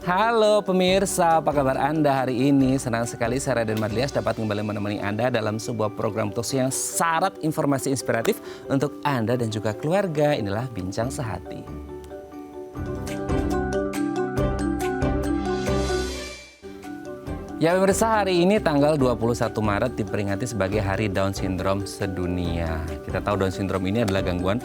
Halo pemirsa, apa kabar Anda hari ini? Senang sekali saya Raden Madlias dapat kembali menemani Anda dalam sebuah program talk show yang syarat informasi inspiratif untuk Anda dan juga keluarga. Inilah Bincang Sehati. Ya pemirsa, hari ini tanggal 21 Maret diperingati sebagai Hari Down Syndrome sedunia. Kita tahu Down Syndrome ini adalah gangguan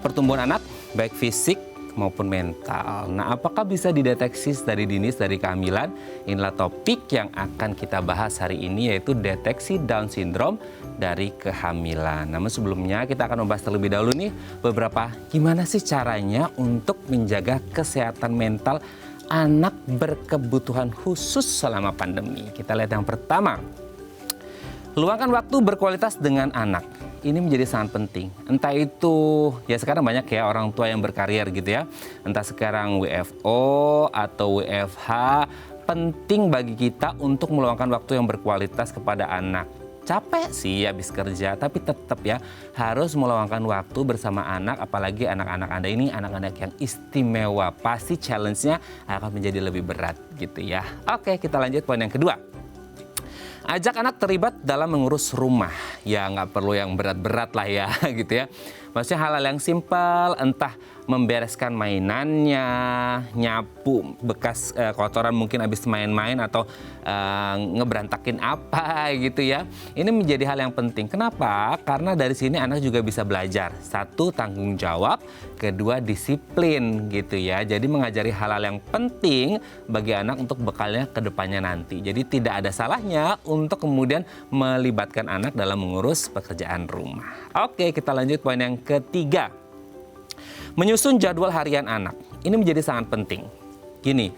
pertumbuhan anak, baik fisik maupun mental. Nah, apakah bisa dideteksi dari dini, dari kehamilan? Inilah topik yang akan kita bahas hari ini, yaitu deteksi Down Syndrome dari kehamilan. Namun sebelumnya kita akan membahas terlebih dahulu nih beberapa gimana sih caranya untuk menjaga kesehatan mental anak berkebutuhan khusus selama pandemi. Kita lihat yang pertama, luangkan waktu berkualitas dengan anak. Ini menjadi sangat penting. Entah itu, ya sekarang banyak ya orang tua yang berkarir gitu ya. Entah sekarang WFO atau WFH, penting bagi kita untuk meluangkan waktu yang berkualitas kepada anak. Capek sih habis kerja, tapi tetap ya harus meluangkan waktu bersama anak, apalagi anak-anak Anda ini anak-anak yang istimewa. Pasti challenge-nya akan menjadi lebih berat gitu ya. Oke, kita lanjut poin yang kedua. Ajak anak terlibat dalam mengurus rumah. Ya nggak perlu yang berat-berat lah ya gitu ya. Maksudnya hal-hal yang simpel, entah membereskan mainannya, nyapu bekas kotoran mungkin habis main-main atau ngeberantakin apa gitu ya. Ini menjadi hal yang penting. Kenapa? Karena dari sini anak juga bisa belajar. Satu, tanggung jawab. Kedua, disiplin gitu ya. Jadi mengajari hal-hal yang penting bagi anak untuk bekalnya ke depannya nanti. Jadi tidak ada salahnya untuk kemudian melibatkan anak dalam mengurus pekerjaan rumah. Oke, kita lanjut poin yang ketiga. Menyusun jadwal harian anak. Ini menjadi sangat penting. Gini,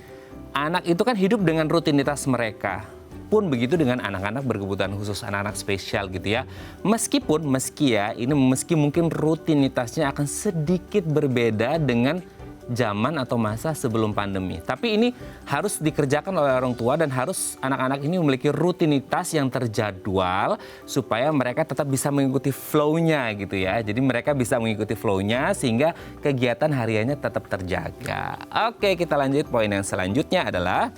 anak itu kan hidup dengan rutinitas mereka. Pun begitu dengan anak-anak berkebutuhan khusus, anak-anak spesial gitu ya. Meski mungkin rutinitasnya akan sedikit berbeda dengan zaman atau masa sebelum pandemi. Tapi ini harus dikerjakan oleh orang tua dan harus anak-anak ini memiliki rutinitas yang terjadwal supaya mereka tetap bisa mengikuti flow-nya gitu ya. Jadi mereka bisa mengikuti flow-nya sehingga kegiatan hariannya tetap terjaga. Oke, kita lanjut poin yang selanjutnya adalah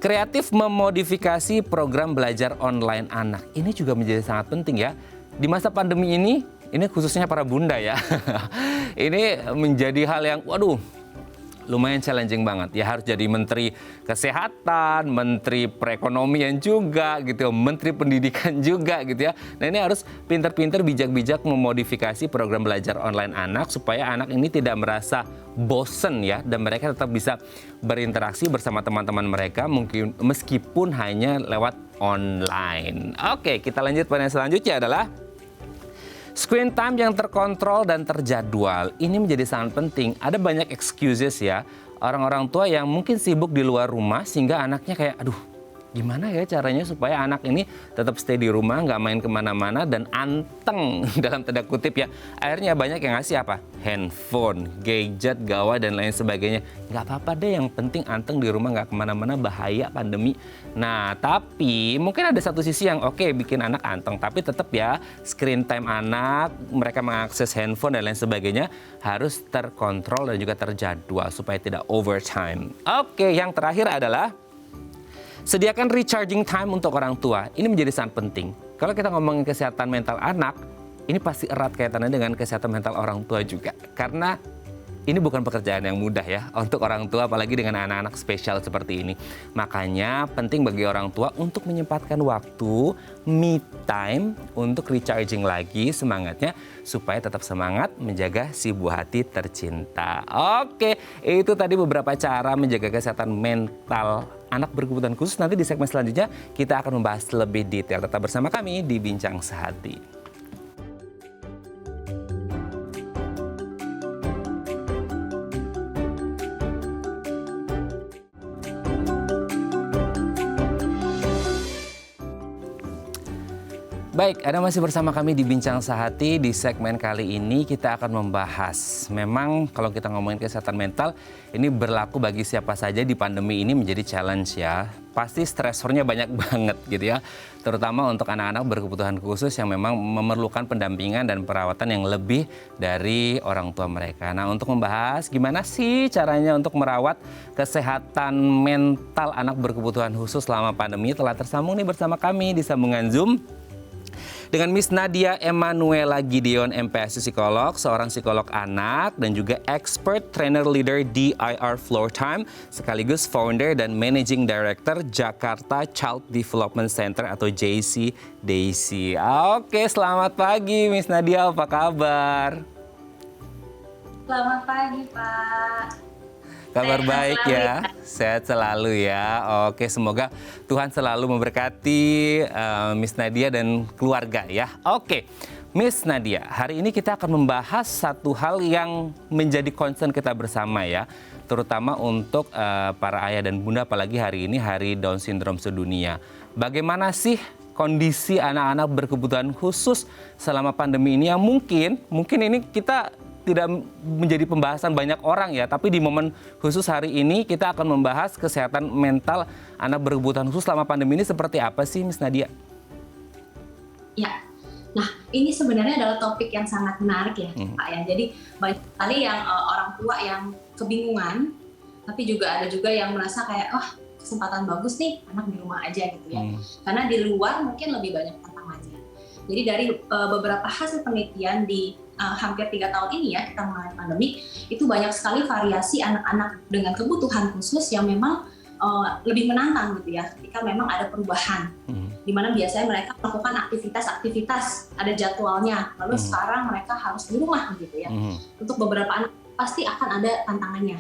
kreatif memodifikasi program belajar online anak. Ini juga menjadi sangat penting ya. Di masa pandemi ini khususnya para bunda ya. Ini menjadi hal yang lumayan challenging banget. Ya harus jadi Menteri Kesehatan, Menteri Perekonomian juga gitu, Menteri Pendidikan juga gitu ya. Nah ini harus pintar-pintar, bijak-bijak memodifikasi program belajar online anak supaya anak ini tidak merasa bosen ya. Dan mereka tetap bisa berinteraksi bersama teman-teman mereka mungkin meskipun hanya lewat online. Oke, kita lanjut pada yang selanjutnya adalah screen time yang terkontrol dan terjadwal. Ini menjadi sangat penting. Ada banyak excuses ya. Orang-orang tua yang mungkin sibuk di luar rumah sehingga anaknya kayak, gimana ya caranya supaya anak ini tetap stay di rumah, nggak main kemana-mana dan anteng dalam tanda kutip ya. Akhirnya banyak yang ngasih apa? Handphone, gadget, gawai dan lain sebagainya. Nggak apa-apa deh, yang penting anteng di rumah, nggak kemana-mana, bahaya pandemi. Nah tapi mungkin ada satu sisi yang oke, bikin anak anteng, tapi tetap ya screen time anak, mereka mengakses handphone dan lain sebagainya harus terkontrol dan juga terjadwal supaya tidak overtime. Oke, yang terakhir adalah sediakan recharging time untuk orang tua. Ini menjadi sangat penting. Kalau kita ngomongin kesehatan mental anak, ini pasti erat kaitannya dengan kesehatan mental orang tua juga. Karena ini bukan pekerjaan yang mudah ya untuk orang tua, apalagi dengan anak-anak spesial seperti ini. Makanya penting bagi orang tua untuk menyempatkan waktu me time untuk recharging lagi semangatnya supaya tetap semangat menjaga si buah hati tercinta. Oke, itu tadi beberapa cara menjaga kesehatan mental anak berkebutuhan khusus. Nanti di segmen selanjutnya kita akan membahas lebih detail. Tetap bersama kami di Bincang Sehati. Baik, Anda masih bersama kami di Bincang Sehati. Di segmen kali ini kita akan membahas, memang kalau kita ngomongin kesehatan mental, ini berlaku bagi siapa saja di pandemi ini menjadi challenge ya. Pasti stresornya banyak banget gitu ya. Terutama untuk anak-anak berkebutuhan khusus yang memang memerlukan pendampingan dan perawatan yang lebih dari orang tua mereka. Nah, untuk membahas gimana sih caranya untuk merawat kesehatan mental anak berkebutuhan khusus selama pandemi, telah tersambung nih bersama kami di sambungan Zoom dengan Miss Nadia Emanuela Gideon, MPSI Psikolog, seorang psikolog anak dan juga expert trainer leader di IR Floor Time, sekaligus founder dan managing director Jakarta Child Development Center atau JCDC. Oke, selamat pagi Miss Nadia, apa kabar? Selamat pagi, Pak. Kabar baik ya, sehat selalu ya. Oke, semoga Tuhan selalu memberkati Miss Nadia dan keluarga ya. Oke, Miss Nadia, hari ini kita akan membahas satu hal yang menjadi concern kita bersama ya. Terutama untuk para ayah dan bunda, apalagi hari ini Hari Down Syndrome Sedunia. Bagaimana sih kondisi anak-anak berkebutuhan khusus selama pandemi ini yang mungkin ini kita tidak menjadi pembahasan banyak orang ya, tapi di momen khusus hari ini kita akan membahas kesehatan mental anak berkebutuhan khusus selama pandemi ini seperti apa sih, Miss Nadia? Ya, nah ini sebenarnya adalah topik yang sangat menarik ya, Pak ya. Jadi banyak sekali yang orang tua yang kebingungan, tapi ada juga yang merasa kayak, kesempatan bagus nih anak di rumah aja gitu ya. Karena di luar mungkin lebih banyak tantangannya. Jadi dari beberapa hasil penelitian di hampir 3 tahun ini ya kita mengalami pandemi, itu banyak sekali variasi anak-anak dengan kebutuhan khusus yang memang lebih menantang gitu ya ketika memang ada perubahan, di mana biasanya mereka melakukan aktivitas ada jadwalnya, lalu sekarang mereka harus di rumah gitu ya. Untuk beberapa anak pasti akan ada tantangannya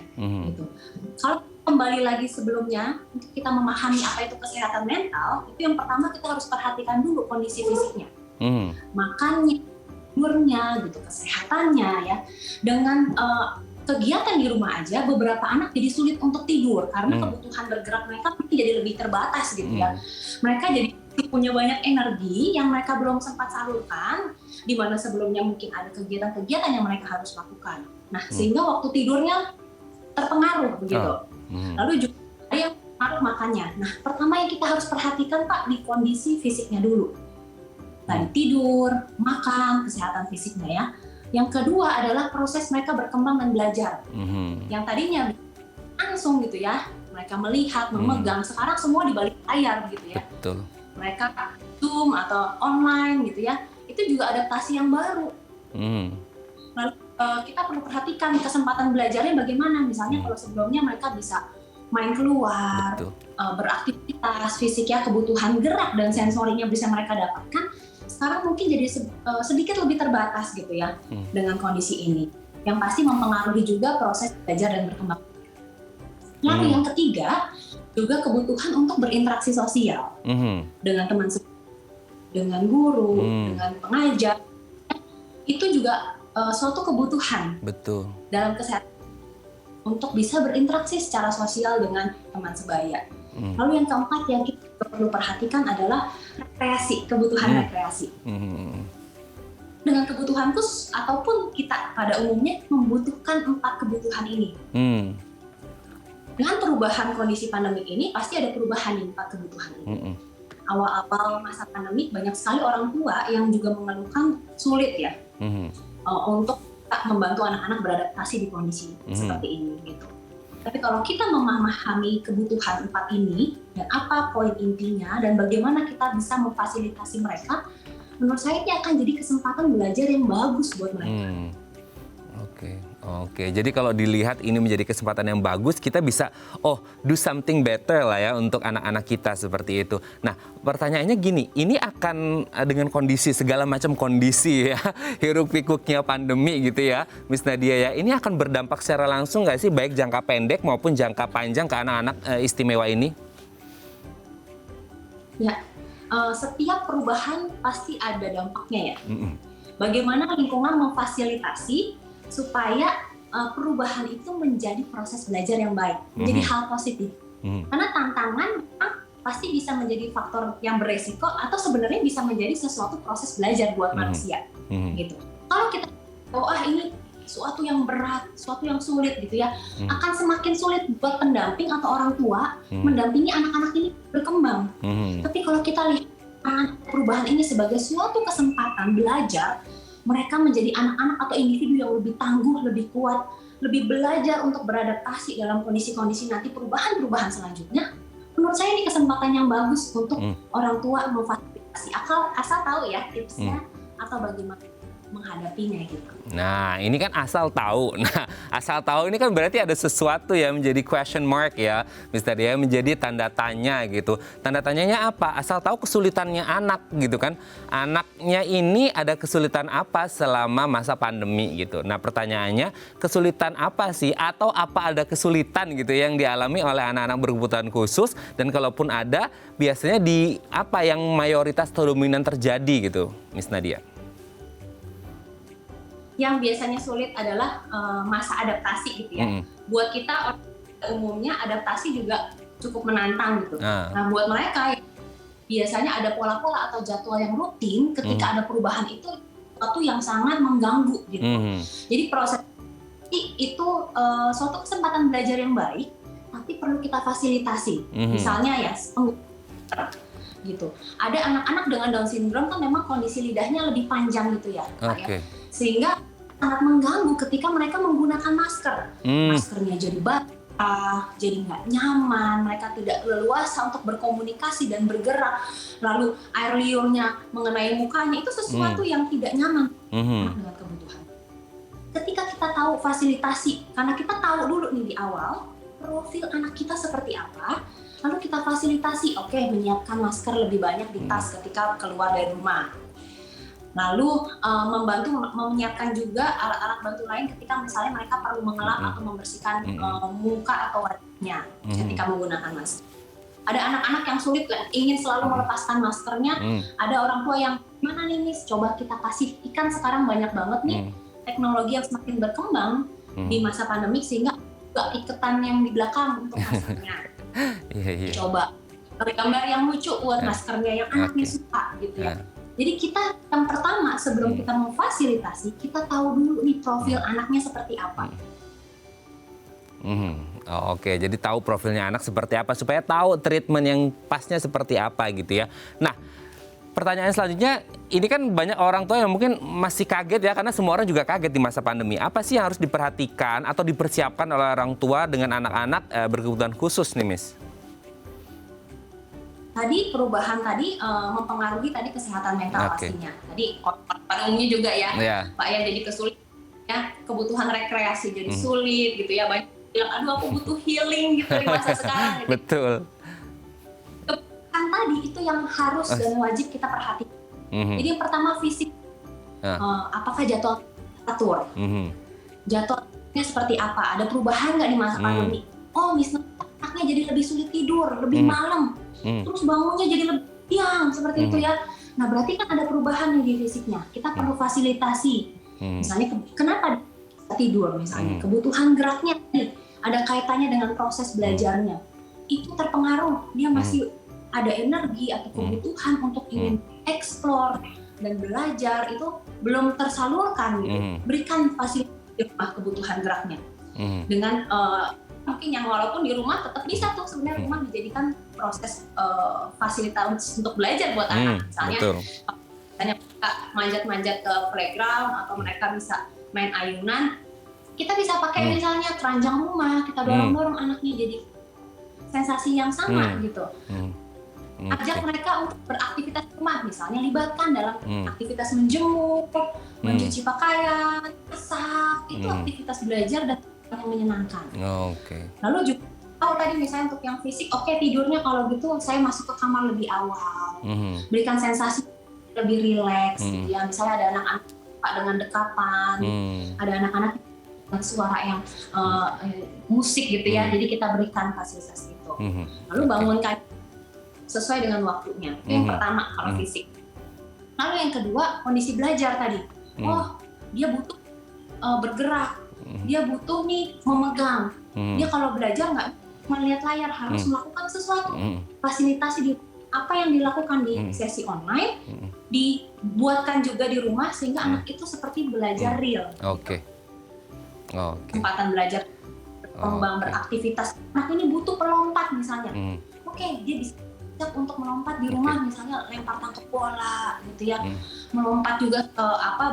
gitu. Kalau kembali lagi sebelumnya, untuk kita memahami apa itu kesehatan mental, itu yang pertama kita harus perhatikan dulu kondisi fisiknya, makannya, tidurnya, gitu, kesehatannya ya. Dengan kegiatan di rumah aja, beberapa anak jadi sulit untuk tidur karena kebutuhan bergerak mereka mungkin jadi lebih terbatas gitu ya. Mereka jadi punya banyak energi yang mereka belum sempat salurkan, di mana sebelumnya mungkin ada kegiatan-kegiatan yang mereka harus lakukan. Nah, sehingga waktu tidurnya terpengaruh begitu. Lalu juga ada yang pengaruh makannya. Nah, pertama yang kita harus perhatikan Pak, di kondisi fisiknya dulu. Tadi tidur, makan, kesehatan fisiknya ya. Yang kedua adalah proses mereka berkembang dan belajar. Yang tadinya langsung gitu ya, mereka melihat, memegang, sekarang semua di balik layar gitu ya. Betul. Mereka Zoom atau online gitu ya, itu juga adaptasi yang baru. Lalu kita perlu perhatikan kesempatan belajarnya bagaimana. Misalnya kalau sebelumnya mereka bisa main keluar, beraktivitas fisik ya, kebutuhan gerak dan sensorinya bisa mereka dapatkan, sekarang mungkin jadi sedikit lebih terbatas gitu ya dengan kondisi ini, yang pasti mempengaruhi juga proses belajar dan berkembang. Lalu yang ketiga juga kebutuhan untuk berinteraksi sosial dengan teman, dengan guru, dengan pengajar, itu juga suatu kebutuhan dalam kesehatan untuk bisa berinteraksi secara sosial dengan teman sebaya. Lalu yang keempat yang kita perlu perhatikan adalah rekreasi, kebutuhan rekreasi. Dengan kebutuhan khusus ataupun kita pada umumnya membutuhkan 4 kebutuhan ini. Dengan perubahan kondisi pandemi ini pasti ada perubahan di 4 kebutuhan ini. Awal-awal masa pandemi banyak sekali orang tua yang juga mengeluhkan sulit ya untuk membantu anak-anak beradaptasi di kondisi seperti ini gitu. Tapi kalau kita memahami kebutuhan 4 ini dan apa poin intinya dan bagaimana kita bisa memfasilitasi mereka, menurut saya ini akan jadi kesempatan belajar yang bagus buat mereka. Oke. Jadi kalau dilihat ini menjadi kesempatan yang bagus, kita bisa do something better lah ya untuk anak-anak kita seperti itu. Nah, pertanyaannya gini, ini akan dengan kondisi segala macam kondisi ya, hiruk pikuknya pandemi gitu ya, Miss Nadia ya, ini akan berdampak secara langsung nggak sih baik jangka pendek maupun jangka panjang ke anak-anak istimewa ini? Ya, setiap perubahan pasti ada dampaknya ya. Bagaimana lingkungan memfasilitasi supaya perubahan itu menjadi proses belajar yang baik, menjadi hal positif. Karena tantangan pasti bisa menjadi faktor yang beresiko atau sebenarnya bisa menjadi sesuatu proses belajar buat manusia gitu. Kalau kita ini suatu yang berat, suatu yang sulit gitu ya, akan semakin sulit buat pendamping atau orang tua mendampingi anak-anak ini berkembang. Tapi kalau kita lihat perubahan ini sebagai suatu kesempatan belajar, mereka menjadi anak-anak atau individu yang lebih tangguh, lebih kuat, lebih belajar untuk beradaptasi dalam kondisi-kondisi nanti perubahan-perubahan selanjutnya. Menurut saya ini kesempatan yang bagus untuk orang tua memfasilitasi, asal tahu ya tipsnya atau bagaimana menghadapinya gitu. Nah, ini kan asal tahu. Nah, asal tahu ini kan berarti ada sesuatu yang menjadi question mark ya, Mister Dia, menjadi tanda tanya gitu. Tanda tanyanya apa? Asal tahu kesulitannya anak gitu kan. Anaknya ini ada kesulitan apa selama masa pandemi gitu. Nah, pertanyaannya kesulitan apa sih? Atau apa ada kesulitan gitu yang dialami oleh anak-anak berkebutuhan khusus? Dan kalaupun ada, biasanya di apa yang mayoritas atau dominan terjadi gitu, Miss Nadia? Yang biasanya sulit adalah masa adaptasi gitu ya. Buat kita umumnya adaptasi juga cukup menantang gitu. Nah buat mereka biasanya ada pola-pola atau jadwal yang rutin, ketika ada perubahan itu sesuatu yang sangat mengganggu gitu. Jadi proses itu suatu kesempatan belajar yang baik, tapi perlu kita fasilitasi. Misalnya ya gitu. Ada anak-anak dengan Down syndrome kan memang kondisi lidahnya lebih panjang gitu ya, Pak ya. Sehingga sangat mengganggu ketika mereka menggunakan masker. Maskernya jadi basah, jadi nggak nyaman, mereka tidak leluasa untuk berkomunikasi dan bergerak. Lalu air liurnya mengenai mukanya, itu sesuatu yang tidak nyaman dengan kebutuhan. Ketika kita tahu fasilitasi, karena kita tahu dulu nih di awal, profil anak kita seperti apa, lalu kita fasilitasi, menyiapkan masker lebih banyak di tas ketika keluar dari rumah. Lalu membantu menyiapkan juga alat-alat bantu lain ketika misalnya mereka perlu mengelap atau membersihkan muka atau wajahnya ketika menggunakan masker. Ada anak-anak yang sulit ingin selalu melepaskan maskernya. Ada orang tua yang mana nih Miss, coba kita kasih ikan, sekarang banyak banget nih teknologi yang semakin berkembang di masa pandemik sehingga juga iketan yang di belakang untuk maskernya. Coba gambar yang lucu buat maskernya yang anaknya suka gitu ya. Jadi kita yang pertama sebelum kita memfasilitasi, kita tahu dulu nih profil anaknya seperti apa. Oke, jadi tahu profilnya anak seperti apa supaya tahu treatment yang pasnya seperti apa gitu ya. Nah, pertanyaan selanjutnya, ini kan banyak orang tua yang mungkin masih kaget ya, karena semua orang juga kaget di masa pandemi. Apa sih yang harus diperhatikan atau dipersiapkan oleh orang tua dengan anak-anak berkebutuhan khusus nih, Miss? Tadi perubahan tadi mempengaruhi tadi kesehatan mental pastinya. Tadi pada umumnya juga ya, Pak ya, jadi kesulitan ya, kebutuhan rekreasi jadi sulit gitu ya. Banyak bilang, aduh aku butuh healing gitu di masa sekarang. Gitu. Betul. Kebutuhan tadi itu yang harus dan wajib kita perhatikan. Jadi yang pertama fisik, apakah jadwal atur? Jadwalnya seperti apa? Ada perubahan nggak di masa pandemi? Oh misalnya anaknya jadi lebih sulit tidur, lebih malam. Terus bangunnya jadi lebih siang seperti itu ya. Nah berarti kan ada perubahan nih di fisiknya. Kita perlu fasilitasi. Misalnya kenapa tidur misalnya, kebutuhan geraknya ada kaitannya dengan proses belajarnya. Itu terpengaruh, dia masih ada energi atau kebutuhan untuk ingin explore dan belajar itu belum tersalurkan gitu. Berikan fasilitasi kebutuhan geraknya. Dengan mungkin yang walaupun di rumah tetap bisa tuh sebenarnya rumah dijadikan proses fasilitas untuk belajar buat anak. Misalnya mereka manjat-manjat ke playground atau mereka bisa main ayunan, kita bisa pakai misalnya keranjang rumah, kita dorong-dorong anaknya jadi sensasi yang sama gitu. Ajak mereka untuk beraktivitas rumah, misalnya libatkan dalam aktivitas menjemur, mencuci pakaian, masak, itu aktivitas belajar dan yang menyenangkan. Lalu juga tadi misalnya untuk yang fisik, tidurnya kalau gitu saya masuk ke kamar lebih awal, berikan sensasi lebih rileks, gitu ya. Misalnya ada anak-anak dengan dekapan, ada anak-anak dengan suara yang musik gitu ya, jadi kita berikan fasilitas itu. Lalu bangunkan sesuai dengan waktunya, itu yang pertama kalau fisik. Lalu yang kedua kondisi belajar tadi, dia butuh bergerak, dia butuh nih memegang, dia kalau belajar nggak melihat layar, harus melakukan sesuatu. Fasilitasi di apa yang dilakukan di sesi online dibuatkan juga di rumah sehingga anak itu seperti belajar real. Oke. Kesempatan belajar berkembang, beraktivitas. Anak ini butuh pelompat misalnya. Oke, dia bisa siap untuk melompat di rumah, misalnya lempar tangkap bola gitu ya. Melompat juga ke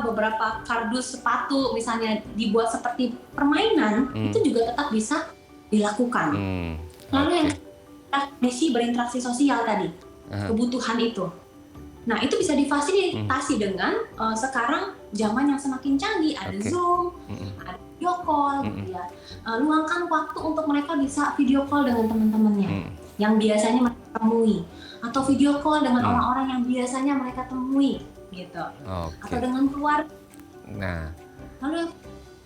beberapa kardus sepatu misalnya dibuat seperti permainan, itu juga tetap bisa dilakukan. Lalu yang misi berinteraksi sosial tadi, kebutuhan itu. Nah, itu bisa difasilitasi dengan sekarang zaman yang semakin canggih, ada Zoom, ada video call gitu ya. Luangkan waktu untuk mereka bisa video call dengan teman-temannya yang biasanya mereka temui, atau video call dengan orang-orang yang biasanya mereka temui gitu. Atau dengan keluarga. Lalu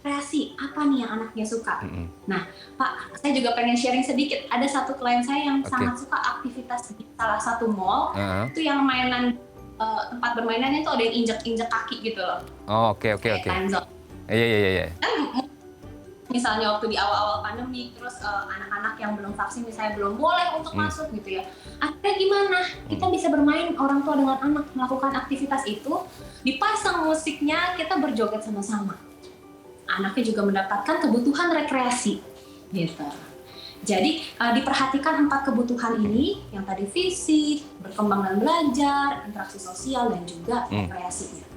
kreasi apa nih yang anaknya suka. Nah, Pak, saya juga pengen sharing sedikit. Ada satu klien saya yang sangat suka aktivitas di salah satu mall. Itu yang mainan, tempat bermainannya itu ada yang injek-injek kaki gitu loh. Oke. Iya. Misalnya waktu di awal-awal pandemi, terus anak-anak yang belum vaksin misalnya belum boleh untuk masuk gitu ya. Akhirnya gimana? Kita bisa bermain orang tua dengan anak, melakukan aktivitas itu, dipasang musiknya, kita berjoget sama-sama. Anaknya juga mendapatkan kebutuhan rekreasi gitu. Jadi diperhatikan 4 kebutuhan ini, yang tadi fisik, berkembang dan belajar, interaksi sosial, dan juga rekreasinya.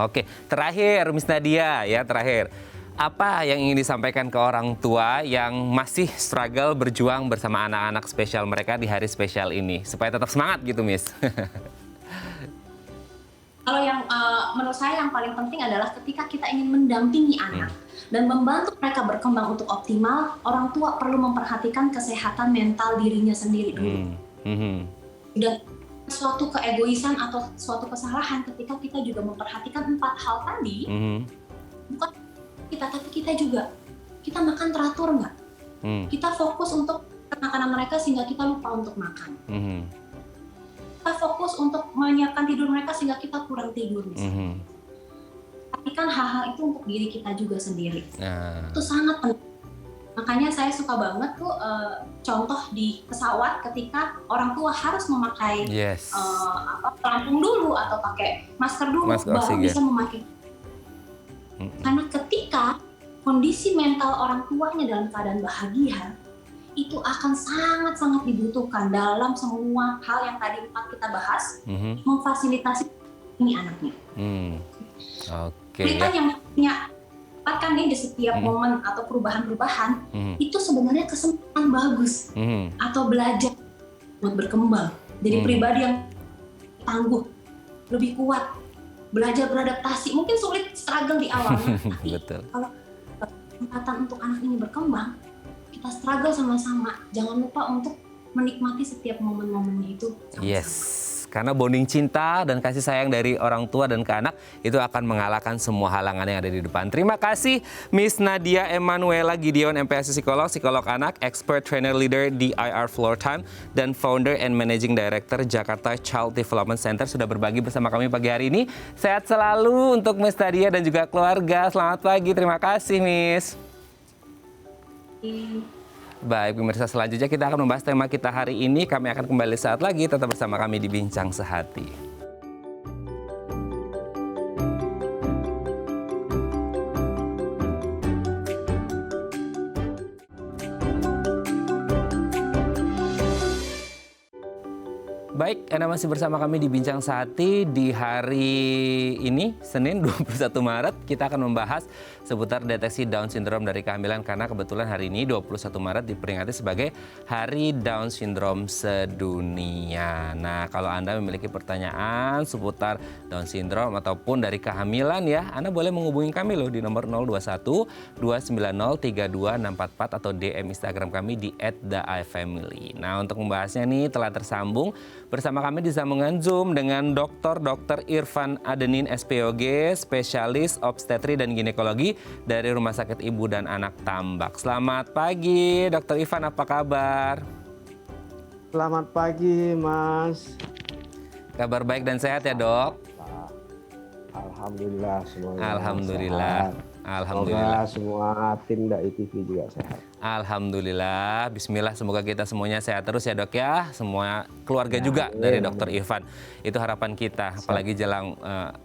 Oke, terakhir Miss Nadia ya, terakhir. Apa yang ingin disampaikan ke orang tua yang masih struggle berjuang bersama anak-anak spesial mereka di hari spesial ini, supaya tetap semangat gitu, Miss? Kalau yang menurut saya yang paling penting adalah ketika kita ingin mendampingi anak dan membantu mereka berkembang untuk optimal, orang tua perlu memperhatikan kesehatan mental dirinya sendiri dulu. Dan suatu keegoisan atau suatu kesalahan ketika kita juga memperhatikan 4 hal tadi, bukan kita, tapi kita juga. Kita makan teratur nggak? Kita fokus untuk makanan mereka sehingga kita lupa untuk makan. Kita fokus untuk menyiapkan tidur mereka sehingga kita kurang tidur misalnya. Tapi kan hal-hal itu untuk diri kita juga sendiri. Itu sangat penting. Makanya saya suka banget tuh contoh di pesawat ketika orang tua harus memakai pelampung dulu atau pakai masker dulu baru bisa memakai. Karena ketika kondisi mental orang tuanya dalam keadaan bahagia, itu akan sangat-sangat dibutuhkan dalam semua hal yang tadi 4 kita bahas, memfasilitasi ini anaknya. Kita yang punya dapatkan nih di setiap momen atau perubahan-perubahan, itu sebenarnya kesempatan bagus atau belajar buat berkembang. Jadi pribadi yang tangguh, lebih kuat, belajar beradaptasi. Mungkin sulit, struggle di awal, tapi kalau kesempatan untuk anak ini berkembang, kita struggle sama-sama. Jangan lupa untuk menikmati setiap momen-momennya itu sama-sama. Karena bonding cinta dan kasih sayang dari orang tua dan ke anak itu akan mengalahkan semua halangan yang ada di depan. Terima kasih Miss Nadia Emanuela Gideon, MPASI Psikolog, psikolog anak, expert trainer leader di IR Floor Time, dan founder and managing director Jakarta Child Development Center sudah berbagi bersama kami pagi hari ini. Sehat selalu untuk Miss Nadia dan juga keluarga. Selamat pagi, terima kasih Miss. Baik, pemirsa, selanjutnya kita akan membahas tema kita hari ini. Kami akan kembali saat lagi, tetap bersama kami di Bincang Sehati. Baik, Anda masih bersama kami di Bincang Sehati. Di hari ini, Senin 21 Maret, kita akan membahas seputar deteksi Down Syndrome dari kehamilan. Karena kebetulan hari ini, 21 Maret, diperingati sebagai Hari Down Syndrome Sedunia. Nah, kalau Anda memiliki pertanyaan seputar Down Syndrome ataupun dari kehamilan ya, Anda boleh menghubungi kami loh di nomor 021 290 32644 atau DM Instagram kami di @theifamily. Nah, untuk membahasnya nih telah tersambung bersama kami di sambungan Zoom dengan Dr. Irfan Adenin SPOG, spesialis obstetri dan ginekologi dari Rumah Sakit Ibu dan Anak Tambak. Selamat pagi, Dr. Irfan, apa kabar? Selamat pagi, Mas. Kabar baik dan sehat ya, Dok? Alhamdulillah semuanya. Alhamdulillah. Sehat. Alhamdulillah. Semoga semua tim Dai TV juga sehat. Alhamdulillah, bismillah, semoga kita semuanya sehat terus ya dok ya, semua keluarga Ya, juga amin, dari dokter amin. Irfan. Itu harapan kita, Siap. apalagi jelang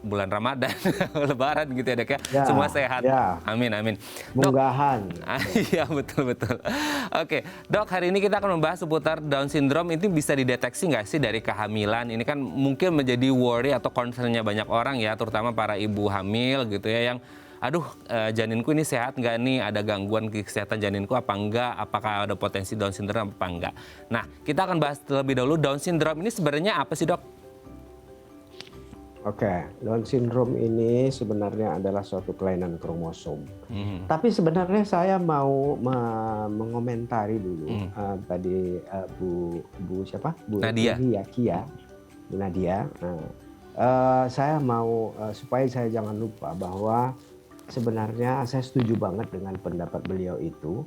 bulan Ramadan, Lebaran gitu ya dok ya, Ya, semua sehat. ya. Amin, amin. Dok, Munggahan. iya betul-betul. Oke, dok, hari ini kita akan membahas seputar Down syndrome. Ini bisa dideteksi nggak sih dari kehamilan? Ini kan mungkin menjadi worry atau concernnya banyak orang ya, terutama para ibu hamil gitu ya, yang aduh, janinku ini sehat nggak nih? Ada gangguan kesehatan janinku apa enggak? Apakah ada potensi Down syndrome apa enggak? Nah, kita akan bahas terlebih dahulu Down syndrome ini sebenarnya apa sih dok? Oke, Down syndrome ini sebenarnya adalah suatu kelainan kromosom. Tapi sebenarnya saya mau mengomentari dulu tadi Bu siapa? Bu Nadia. Bu Nadia. Saya mau supaya saya jangan lupa bahwa sebenarnya saya setuju banget dengan pendapat beliau itu,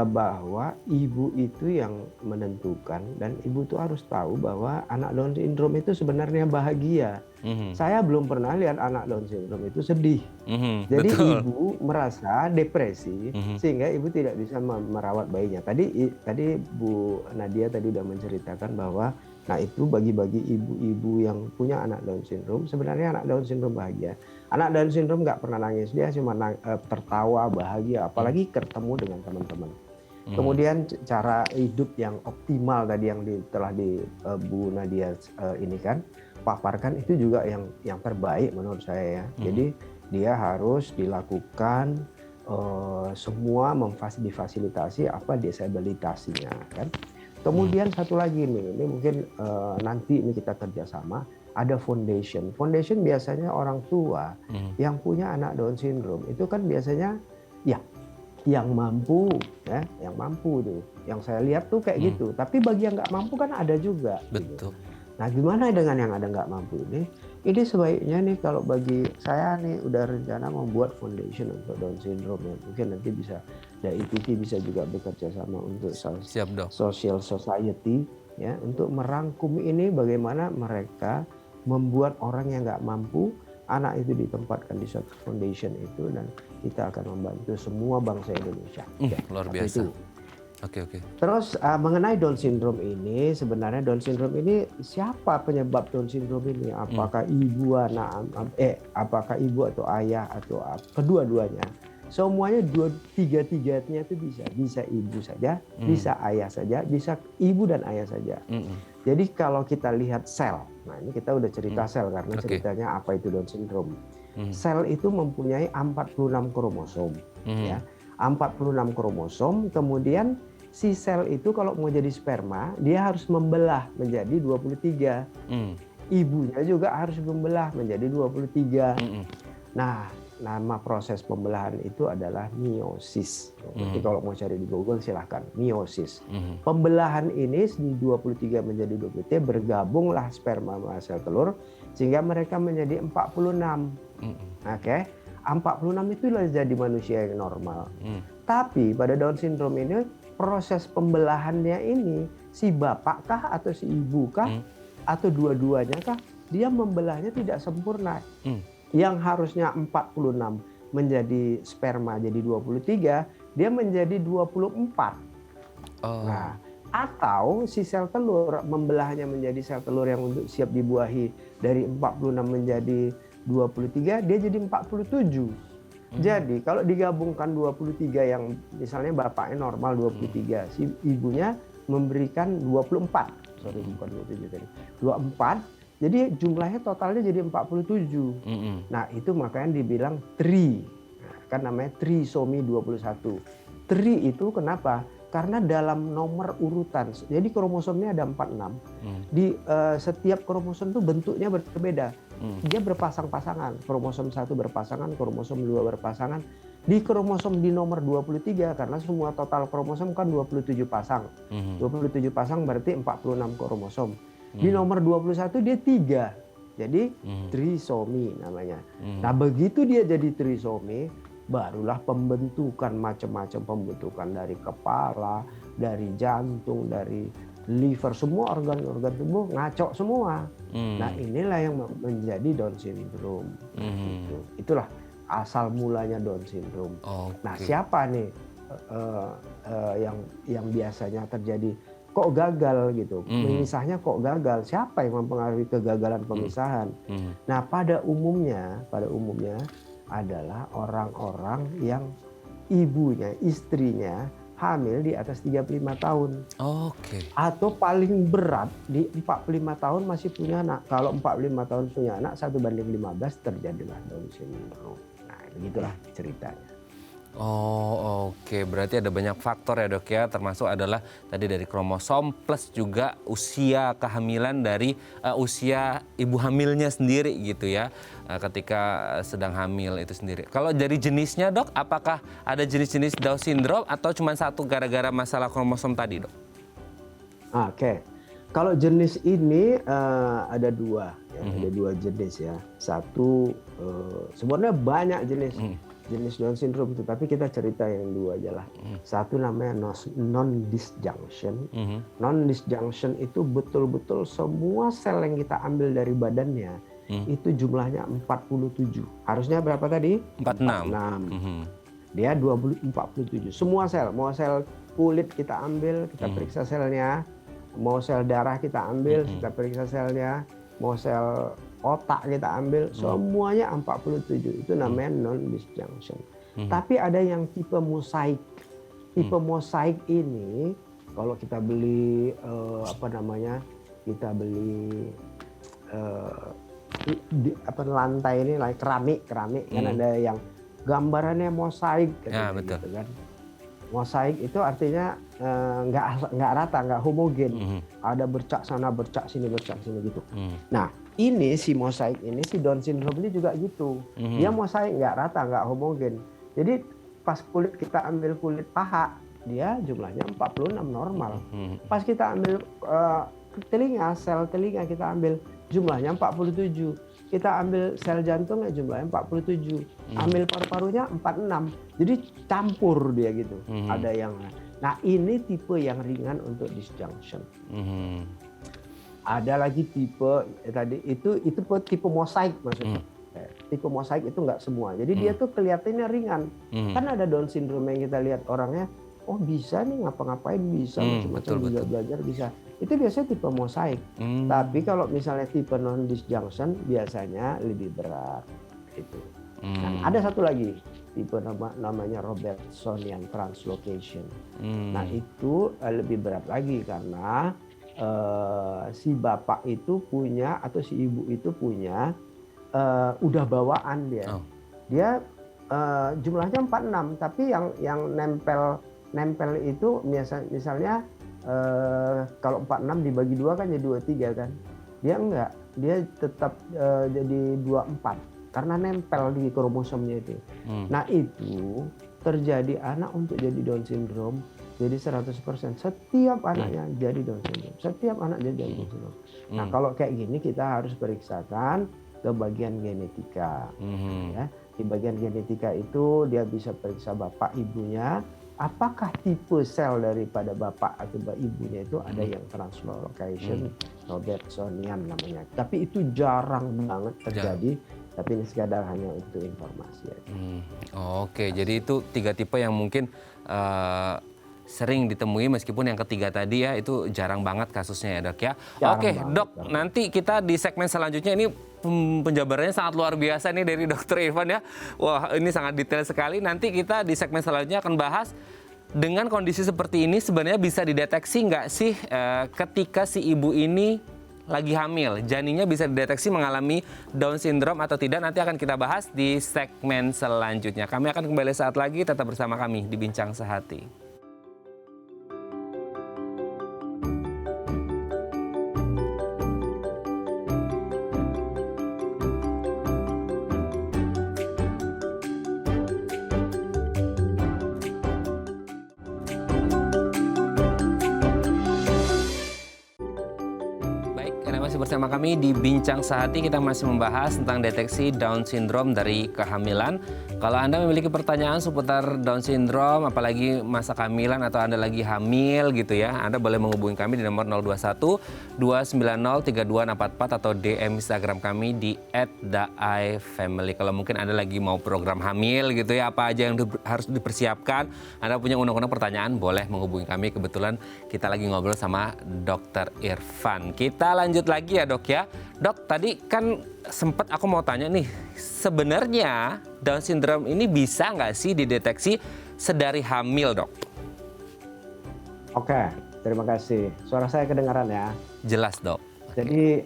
bahwa ibu itu yang menentukan dan ibu itu harus tahu bahwa anak Down syndrome itu sebenarnya bahagia. Saya belum pernah lihat anak Down syndrome itu sedih. Jadi Betul. ibu merasa depresi sehingga ibu tidak bisa merawat bayinya. Tadi Bu Nadia tadi sudah menceritakan bahwa nah itu bagi ibu-ibu yang punya anak Down syndrome, sebenarnya anak Down syndrome bahagia. Anak Down syndrome nggak pernah nangis, dia cuma tertawa bahagia, apalagi ketemu dengan teman-teman. Kemudian cara hidup yang optimal tadi yang telah Bu Nadia ini kan paparkan, itu juga yang terbaik menurut saya ya. Jadi dia harus dilakukan semua difasilitasi apa disabilitasinya kan. Kemudian satu lagi nih, ini mungkin nanti ini kita kerjasama, ada foundation. Foundation biasanya orang tua yang punya anak Down syndrome itu kan biasanya ya yang mampu ya, yang mampu tuh. Yang saya lihat tuh kayak gitu. Tapi bagi yang nggak mampu kan ada juga. Betul. Gitu. Nah gimana dengan yang ada nggak mampu ini? Ini sebaiknya nih kalau bagi saya nih udah rencana membuat foundation untuk Down syndrome ya. Mungkin nanti bisa Dai TV bisa juga bekerja sama untuk Siap, dok. social society ya untuk merangkum ini bagaimana mereka membuat orang yang nggak mampu anak itu ditempatkan di suatu foundation itu dan kita akan membantu semua bangsa Indonesia. Ya, Luar satu biasa. itu. Oke. Terus mengenai Down syndrome ini, sebenarnya Down syndrome ini siapa penyebab Down syndrome ini? Apakah apakah ibu atau ayah atau kedua-duanya? Semuanya tiga-tiganya itu bisa ibu saja, bisa ayah saja, bisa ibu dan ayah saja. Jadi kalau kita lihat sel, nah ini kita udah cerita sel karena ceritanya apa itu Down syndrome. Sel itu mempunyai 46 kromosom, ya, 46 kromosom. Kemudian si sel itu kalau mau jadi sperma, dia harus membelah menjadi 23. Ibunya juga harus membelah menjadi 23. Nah, nama proses pembelahan itu adalah meiosis. Jadi kalau mau cari di Google silahkan, meiosis. Pembelahan ini di 23 menjadi 23 bergabunglah sperma sama sel telur sehingga mereka menjadi 46. Oke. 46 itulah jadi manusia yang normal. Tapi pada Down syndrome ini proses pembelahannya ini si bapak kah atau si ibu kah atau dua-duanya kah, dia membelahnya tidak sempurna. Yang harusnya 46 menjadi sperma jadi 23, dia menjadi 24. Nah, atau si sel telur membelahnya menjadi sel telur yang untuk siap dibuahi dari 46 menjadi 23, dia jadi 47. Jadi kalau digabungkan 23 yang misalnya bapaknya normal 23, si ibunya memberikan 24. Sorry, bukan 27 tadi. 24. Jadi jumlahnya totalnya jadi 47. Nah itu makanya dibilang tri. Nah, kan namanya trisomi 21. Tri itu kenapa? Karena dalam nomor urutan, jadi kromosomnya ada 46. Di setiap kromosom itu bentuknya berbeda. Dia berpasang-pasangan. Kromosom 1 berpasangan, kromosom 2 berpasangan. Di kromosom di nomor 23, karena semua total kromosom kan 27 pasang. 27 pasang berarti 46 kromosom. Di nomor 21 dia 3. Jadi trisomi namanya. Nah begitu dia jadi trisomi, barulah pembentukan macam-macam pembentukan dari kepala, dari jantung, dari liver, semua organ-organ tubuh ngaco semua. Nah inilah yang menjadi Down syndrome. Itulah asal mulanya Down syndrome. Nah, Oke. siapa nih yang biasanya terjadi kok gagal gitu, pemisahnya kok gagal, siapa yang mempengaruhi kegagalan pemisahan? Nah, pada umumnya adalah orang-orang yang ibunya, istrinya hamil di atas 35 tahun. Oke. Atau paling berat di 45 tahun masih punya anak. Kalau 45 tahun punya anak 1:15 terjadilah Down syndrome. Nah, begitulah ceritanya. Oke. Berarti ada banyak faktor ya dok ya, termasuk adalah tadi dari kromosom plus juga usia kehamilan dari usia ibu hamilnya sendiri gitu ya, ketika sedang hamil itu sendiri. Kalau dari jenisnya dok, apakah ada jenis-jenis Down syndrome atau cuma satu gara-gara masalah kromosom tadi dok? Oke. Kalau jenis ini ada dua, ya, ada dua jenis ya. Satu sebenarnya banyak jenis Down syndrome itu, tapi kita cerita yang dua aja lah. Satu namanya non-disjunction. Non-disjunction itu betul-betul semua sel yang kita ambil dari badannya itu jumlahnya 47. Harusnya berapa tadi? 46. Dia 47. Semua sel, mau sel kulit kita ambil, kita periksa selnya. Mau sel darah kita ambil, kita periksa selnya. Mau sel otak kita ambil, semuanya 47. Itu namanya non-disjunction. Tapi ada yang tipe mosaik. Tipe mosaik ini kalau kita beli kita beli lantai ini keramik kan ada yang gambarannya mosaik betul. gitu kan. Mosaik itu artinya nggak rata, nggak homogen. Ada bercak sana, bercak sini gitu. Nah, ini si mosaik ini, si Down syndrome ini juga gitu. Dia mosaik, nggak rata, nggak homogen. Jadi pas kita ambil kulit paha, dia jumlahnya 46 normal. Pas kita ambil telinga, sel telinga kita ambil jumlahnya 47. Kita ambil sel jantungnya jumlahnya 47. Ambil paru-parunya 46. Jadi campur dia gitu. Ada yang nah ini tipe yang ringan untuk disjunction. Ada lagi tipe tadi itu tipe mosaik maksudnya. Tipe mosaik itu nggak semua. Jadi dia tuh kelihatannya ringan. Kan ada Down syndrome yang kita lihat orangnya, oh bisa nih ngapa-ngapain bisa, macam-macam juga belajar bisa. Itu biasanya tipe mosaik. Tapi kalau misalnya tipe non-disjunction biasanya lebih berat. Gitu. Nah, ada satu lagi tipe namanya Robertsonian translocation. Nah itu lebih berat lagi karena si bapak itu punya atau si ibu itu punya udah bawaan dia. Dia jumlahnya 46, tapi yang nempel itu misalnya kalau 46 dibagi 2 kan jadi 23 kan. Dia enggak, dia tetap jadi 24 karena nempel di kromosomnya itu. Nah itu terjadi anak untuk jadi Down syndrome jadi 100%. Setiap anaknya jadi Down syndrome. Setiap anak jadi Down syndrome. Nah kalau kayak gini kita harus periksakan ke bagian genetika. Ya. Di bagian genetika itu dia bisa periksa bapak ibunya. Apakah tipe sel daripada bapak atau ibunya itu ada yang translocation, Robertsonian namanya. Tapi itu jarang banget terjadi. Tapi ini sekadar hanya untuk informasi aja. Oke, jadi itu 3 tipe yang mungkin sering ditemui, meskipun yang ketiga tadi ya itu jarang banget kasusnya ya dok ya. Oke dok, nanti kita di segmen selanjutnya ini penjabarannya sangat luar biasa nih dari Dr. Irfan ya. Wah ini sangat detail sekali. Nanti kita di segmen selanjutnya akan bahas dengan kondisi seperti ini sebenarnya bisa dideteksi nggak sih ketika si ibu ini lagi hamil, janinnya bisa dideteksi mengalami Down syndrome atau tidak. Nanti akan kita bahas di segmen selanjutnya. Kami akan kembali saat lagi, tetap bersama kami di Bincang Sehati. bersama kami di Bincang Sehati. Kita masih membahas tentang deteksi Down Syndrome dari kehamilan. Kalau Anda memiliki pertanyaan seputar Down Syndrome, apalagi masa kehamilan atau Anda lagi hamil gitu ya, Anda boleh menghubungi kami di nomor 021 290 3244 atau DM Instagram kami di @daifamily. Kalau mungkin Anda lagi mau program hamil gitu ya, apa aja yang harus dipersiapkan, Anda punya undang-undang pertanyaan, boleh menghubungi kami. Kebetulan kita lagi ngobrol sama Dr. Irfan. Kita lanjut lagi ya dok ya. Dok, tadi kan sempat aku mau tanya nih, sebenarnya Down Syndrome ini bisa nggak sih dideteksi sedari hamil dok? Oke, terima kasih. Suara saya kedengaran ya? Jelas dok. Jadi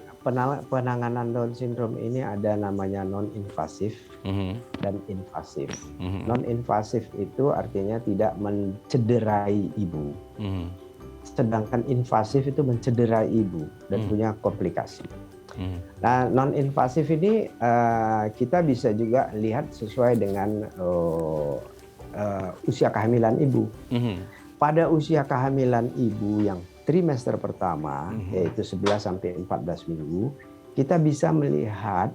penanganan Down Syndrome ini ada namanya non-invasif dan invasif. Non-invasif itu artinya tidak mencederai ibu. Sedangkan invasif itu mencederai ibu dan punya komplikasi. Nah, non-invasif ini kita bisa juga lihat sesuai dengan usia kehamilan ibu. Pada usia kehamilan ibu yang trimester pertama, yaitu 11 sampai 14 minggu, kita bisa melihat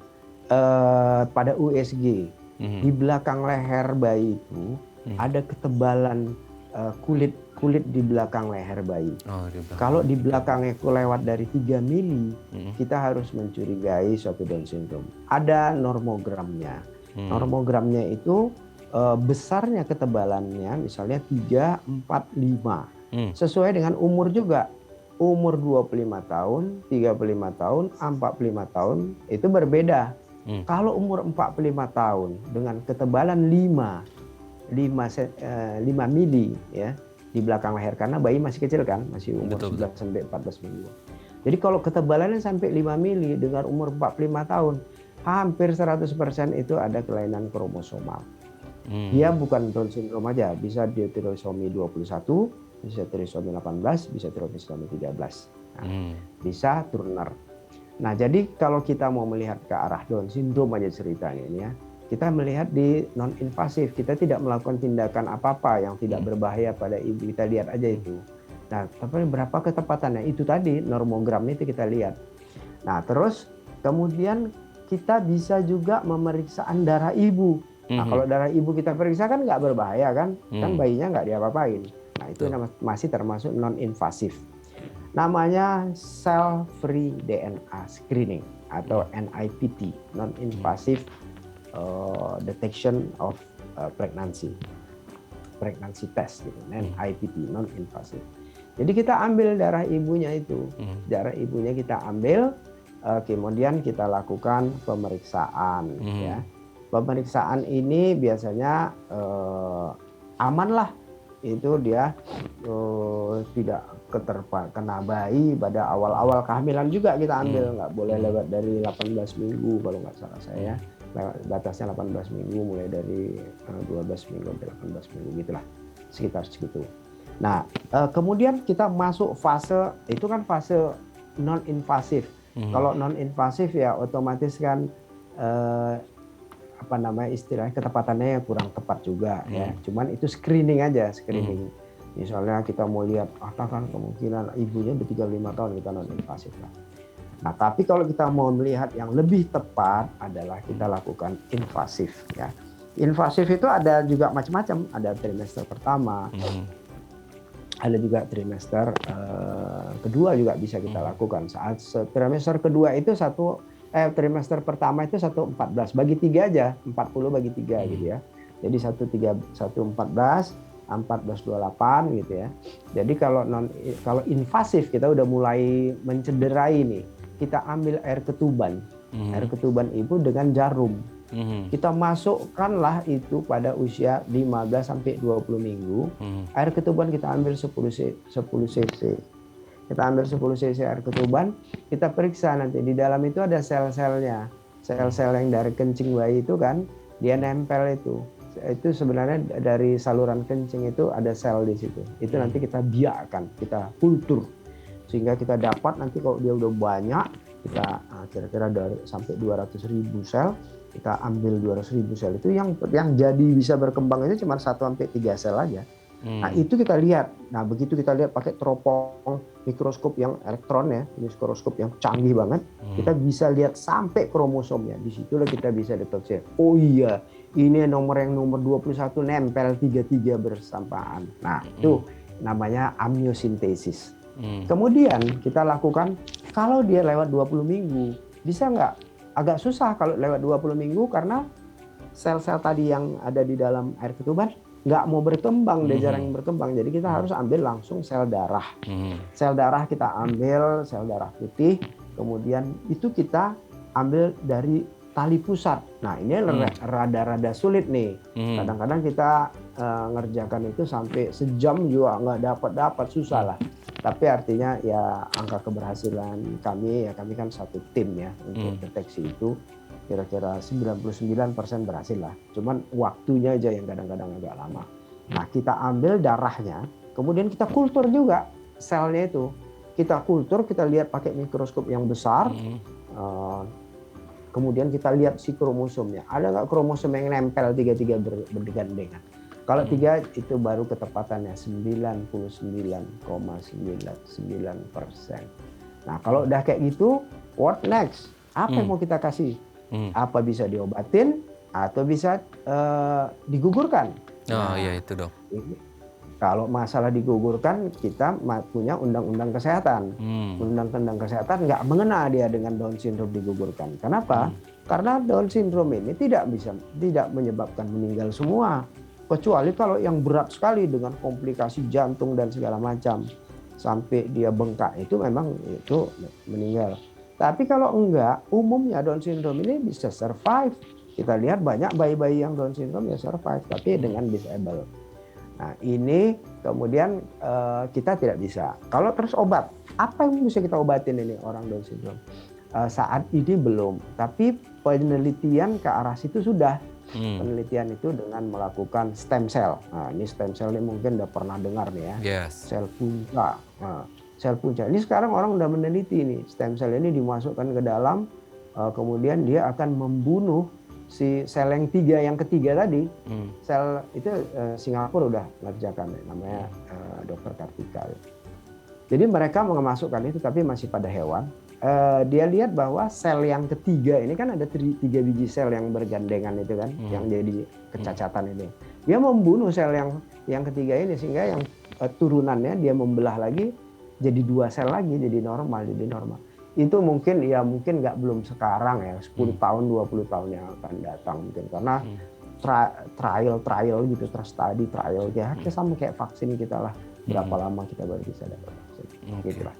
pada USG di belakang leher bayi itu ada ketebalan kulit di belakang leher bayi. Kalau di belakangnya lewat dari 3 mili, kita harus mencurigai suatu Down syndrome. Ada normogramnya. Normogramnya itu besarnya ketebalannya misalnya 3, 4, 5. Sesuai dengan umur juga. Umur 25 tahun, 35 tahun, 45 tahun itu berbeda. Kalau umur 45 tahun dengan ketebalan 5 mili ya di belakang leher, karena bayi masih kecil kan, masih umur 11 sampai 14 minggu. Jadi kalau ketebalannya sampai 5 mili dengan umur 45 tahun, hampir 100% itu ada kelainan kromosomal. Dia bukan Down syndrome aja, bisa dia trisomi 21, bisa trisomi 18, bisa trisomi 13. Nah, bisa Turner. Nah, jadi kalau kita mau melihat ke arah Down syndrome aja ceritanya ini ya, kita melihat di non-invasif, kita tidak melakukan tindakan apa-apa yang tidak berbahaya pada ibu, kita lihat aja itu. Nah, tapi berapa ketepatannya? Itu tadi normogram itu kita lihat. Nah, terus kemudian kita bisa juga pemeriksaan darah ibu. Nah, kalau darah ibu kita periksa kan nggak berbahaya kan? Kan bayinya nggak diapa-apain. Nah, itu masih termasuk non-invasif. Namanya cell free DNA screening atau NIPT, non-invasive detection of pregnancy test gitu, NIPT, non-invasive. Jadi kita ambil darah ibunya itu, darah ibunya kita ambil, kemudian kita lakukan pemeriksaan. Ya. Pemeriksaan ini biasanya aman lah, itu dia tidak kena bayi pada awal-awal kehamilan juga kita ambil, nggak boleh lewat dari 18 minggu kalau nggak salah saya. Batasnya 18 minggu, mulai dari 12 minggu sampai 18 minggu gitulah, sekitar segitu. Nah, kemudian kita masuk fase, itu kan fase non-invasif. Kalau non-invasif ya otomatis kan istilahnya ketepatannya kurang tepat juga ya. Cuman itu screening aja, screening. Misalnya kita mau lihat kan kemungkinan ibunya udah 35 tahun, kita non-invasif lah. Nah, tapi kalau kita mau melihat yang lebih tepat adalah kita lakukan invasif ya. Invasif itu ada juga macam-macam, ada trimester pertama, ada juga trimester kedua juga bisa kita lakukan. Saat trimester kedua itu trimester pertama itu 1/14, bagi 3 aja, 40 bagi 3 gitu ya. Jadi 1/14, 14/28 gitu ya. Jadi kalau invasif kita udah mulai mencederai nih. Kita ambil air ketuban. Air ketuban ibu dengan jarum. Kita masukkanlah itu pada usia 15 sampai 20 minggu. Air ketuban kita ambil 10 cc. Kita ambil 10 cc air ketuban, kita periksa nanti di dalam itu ada sel-selnya. Sel-sel yang dari kencing bayi itu kan, dia nempel itu. Itu sebenarnya dari saluran kencing itu ada sel di situ. Itu nanti kita biakkan, kita kultur. Sehingga kita dapat nanti kalau dia udah banyak, kita kira-kira sampai 200.000 sel, kita ambil 200.000 sel itu yang jadi bisa berkembang itu cuma 1 sampai 3 sel aja. Nah itu kita lihat. Nah begitu kita lihat pakai teropong mikroskop yang elektron ya, mikroskop yang canggih banget, kita bisa lihat sampai kromosomnya. Disitulah kita bisa deteksi. Oh iya, ini nomor 21 nempel 33 bersamaan. Nah itu namanya amniosintesis. Kemudian kita lakukan kalau dia lewat 20 minggu, bisa nggak? Agak susah kalau lewat 20 minggu karena sel-sel tadi yang ada di dalam air ketuban nggak mau berkembang, dia jarang berkembang. Jadi kita harus ambil langsung sel darah. Sel darah kita ambil, sel darah putih, kemudian itu kita ambil dari tali pusat. Nah ini rada-rada sulit nih. Kadang-kadang kita ngerjakan itu sampai sejam juga nggak dapat, susah lah. Tapi artinya ya angka keberhasilan kami kan satu tim ya untuk deteksi itu. Kira-kira 99% berhasil lah. Cuman waktunya aja yang kadang-kadang agak lama. Nah kita ambil darahnya, kemudian kita kultur juga selnya itu. Kita kultur, kita lihat pakai mikroskop yang besar. Kemudian kita lihat si kromosomnya. Ada nggak kromosom yang nempel 33 bergandengan? Kalau 3 itu baru ketepatannya 99,99%. Nah kalau udah kayak gitu, what next? Apa yang mau kita kasih? Apa bisa diobatin atau bisa digugurkan? Oh iya itu dok. Kalau masalah digugurkan, kita punya undang-undang kesehatan. Undang-undang kesehatan nggak mengena dia dengan Down syndrome digugurkan. Kenapa? Karena Down syndrome ini tidak menyebabkan meninggal semua, kecuali kalau yang berat sekali dengan komplikasi jantung dan segala macam sampai dia bengkak itu memang itu meninggal. Tapi kalau enggak, umumnya Down syndrome ini bisa survive. Kita lihat banyak bayi-bayi yang Down syndrome ya survive, tapi dengan disable. Nah ini kemudian kita tidak bisa. Kalau terus obat, apa yang bisa kita obatin ini orang Down syndrome? Saat ini belum, tapi penelitian ke arah situ sudah. Penelitian itu dengan melakukan stem cell. Nah ini stem cell ini mungkin udah pernah dengar nih ya. Yes. Sel punca. Sel punca. Ini sekarang orang udah meneliti nih, stem cell ini dimasukkan ke dalam, kemudian dia akan membunuh si sel yang ketiga tadi. Sel itu Singapura udah ngerjakan, namanya Dr. Kartika. Jadi mereka memasukkan itu, tapi masih pada hewan. Dia lihat bahwa sel yang ketiga ini kan ada 3 biji sel yang bergandengan itu kan, yang jadi kecacatan ini. Dia membunuh sel yang ketiga ini sehingga yang turunannya dia membelah lagi jadi 2 sel lagi, jadi normal. Itu mungkin belum sekarang ya, 10 tahun 20 tahun yang akan datang mungkin, karena trial gitu, study trial ya, sama kayak vaksin kita lah, berapa lama kita baru bisa dapat vaksin. Gitu lah.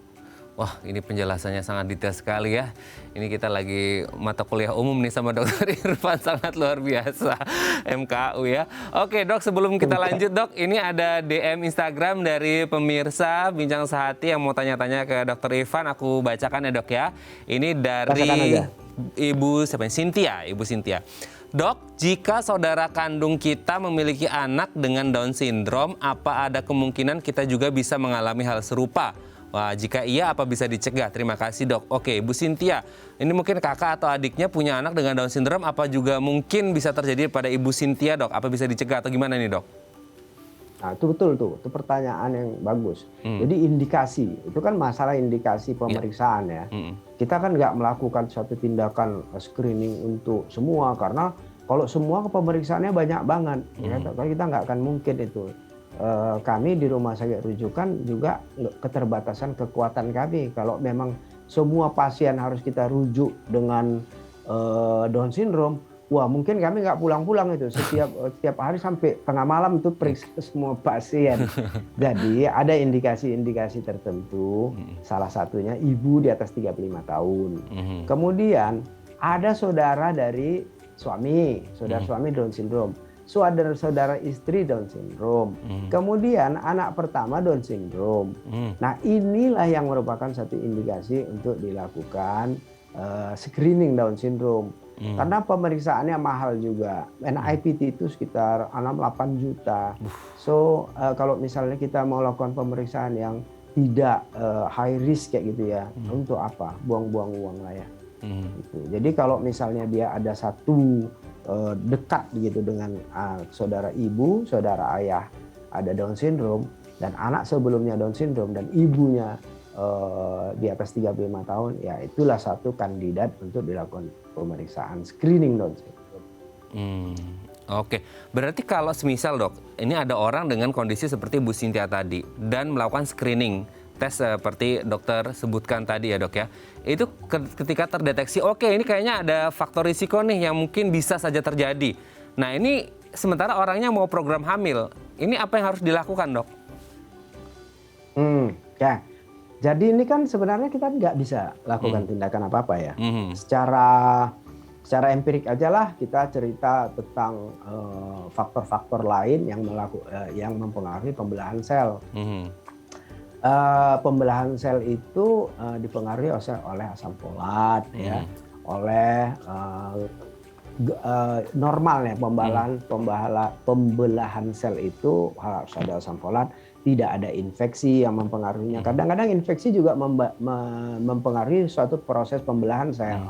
Wah, ini penjelasannya sangat detail sekali ya. Ini kita lagi mata kuliah umum nih sama Dokter Irfan, sangat luar biasa. MKU ya. Oke dok, sebelum kita lanjut dok, ini ada DM Instagram dari pemirsa Bincang Sehati yang mau tanya-tanya ke Dokter Irfan. Aku bacakan ya dok ya. Ini dari Ibu Cynthia. Dok, jika saudara kandung kita memiliki anak dengan Down syndrome, apa ada kemungkinan kita juga bisa mengalami hal serupa? Wah, jika iya apa bisa dicegah? Terima kasih dok. Oke, Bu Cynthia, ini mungkin kakak atau adiknya punya anak dengan Down syndrome, apa juga mungkin bisa terjadi pada Ibu Cynthia dok? Apa bisa dicegah atau gimana nih dok? Nah itu betul tuh, itu pertanyaan yang bagus. Jadi indikasi, itu kan masalah indikasi pemeriksaan ya. Kita kan nggak melakukan suatu tindakan screening untuk semua, karena kalau semua pemeriksaannya banyak banget, kita nggak akan mungkin itu. Kami di rumah sakit rujukan juga keterbatasan kekuatan kami. Kalau memang semua pasien harus kita rujuk dengan Down syndrome, wah mungkin kami nggak pulang-pulang itu. Setiap hari sampai tengah malam itu periksa semua pasien. Jadi ada indikasi-indikasi tertentu. Salah satunya ibu di atas 35 tahun. Kemudian ada saudara dari suami Down syndrome. Saudara istri Down syndrome, kemudian anak pertama Down syndrome. Nah inilah yang merupakan satu indikasi untuk dilakukan screening Down syndrome. Karena pemeriksaannya mahal juga. NIPT itu sekitar 6-8 juta. So kalau misalnya kita mau lakukan pemeriksaan yang tidak high risk kayak gitu ya, untuk apa? Buang-buang uang lah ya. Gitu. Jadi kalau misalnya dia ada satu dekat gitu dengan saudara ibu, saudara ayah, ada Down syndrome dan anak sebelumnya Down syndrome dan ibunya di atas 35 tahun, ya itulah satu kandidat untuk dilakukan pemeriksaan screening Down syndrome. Oke, berarti kalau semisal dok, ini ada orang dengan kondisi seperti Bu Cynthia tadi dan melakukan screening tes seperti dokter sebutkan tadi ya dok ya, itu ketika terdeteksi, oke ini kayaknya ada faktor risiko nih yang mungkin bisa saja terjadi. Nah ini sementara orangnya mau program hamil, ini apa yang harus dilakukan dok? Ya. Jadi ini kan sebenarnya kita nggak bisa lakukan tindakan apa-apa ya. Secara empirik aja lah kita cerita tentang faktor-faktor lain yang mempengaruhi pembelahan sel. Pembelahan sel itu dipengaruhi oleh asam folat, ya, oleh normalnya pembelahan sel itu harus ada asam folat. Tidak ada infeksi yang mempengaruhinya. Kadang-kadang infeksi juga mempengaruhi suatu proses pembelahan sel.